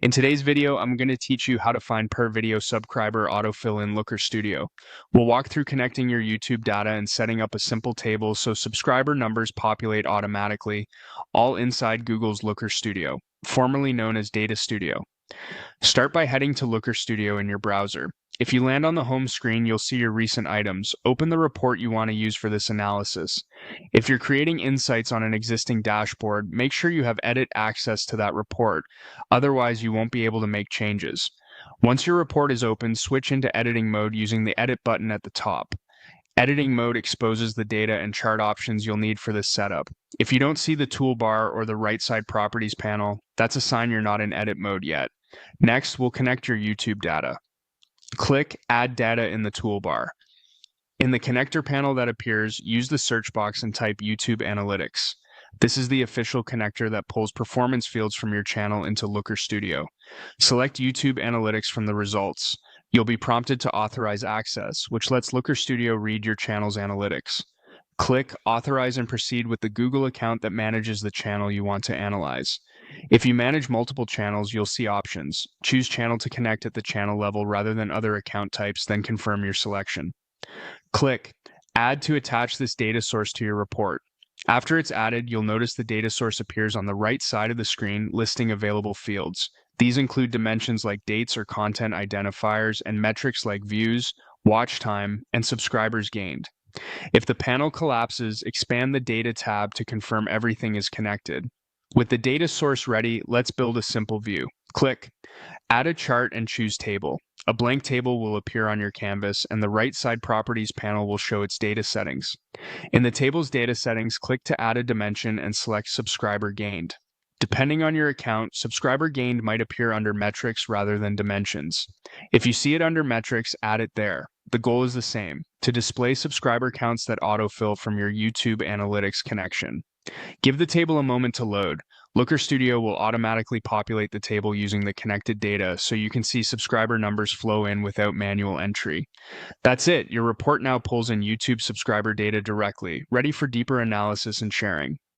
In today's video, I'm going to teach you how to find per video subscriber autofill in Looker Studio. We'll walk through connecting your YouTube data and setting up a simple table so subscriber numbers populate automatically, all inside Google's Looker Studio, formerly known as Data Studio. Start by heading to Looker Studio in your browser. If you land on the home screen, you'll see your recent items. Open the report you want to use for this analysis. If you're creating insights on an existing dashboard, make sure you have edit access to that report. Otherwise, you won't be able to make changes. Once your report is open, switch into editing mode using the edit button at the top. Editing mode exposes the data and chart options you'll need for this setup. If you don't see the toolbar or the right side properties panel, that's a sign you're not in edit mode yet. Next, we'll connect your YouTube data. Click Add Data in the toolbar. In the connector panel that appears, use the search box and type YouTube Analytics. This is the official connector that pulls performance fields from your channel into Looker Studio. Select YouTube Analytics from the results. You'll be prompted to authorize access, which lets Looker Studio read your channel's analytics. Click Authorize and proceed with the Google account that manages the channel you want to analyze. If you manage multiple channels, you'll see options. Choose channel to connect at the channel level rather than other account types, then confirm your selection. Click Add to attach this data source to your report. After it's added, you'll notice the data source appears on the right side of the screen, listing available fields. These include dimensions like dates or content identifiers and metrics like views, watch time, and subscribers gained. If the panel collapses, expand the Data tab to confirm everything is connected. With the data source ready, let's build a simple view. Click Add a chart and choose Table. A blank table will appear on your canvas, and the right side Properties panel will show its data settings. In the table's data settings, click to add a dimension and select Subscriber Gained. Depending on your account, Subscriber Gained might appear under Metrics rather than Dimensions. If you see it under Metrics, add it there. The goal is the same, to display subscriber counts that autofill from your YouTube Analytics connection. Give the table a moment to load. Looker Studio will automatically populate the table using the connected data so you can see subscriber numbers flow in without manual entry. That's it. Your report now pulls in YouTube subscriber data directly, ready for deeper analysis and sharing.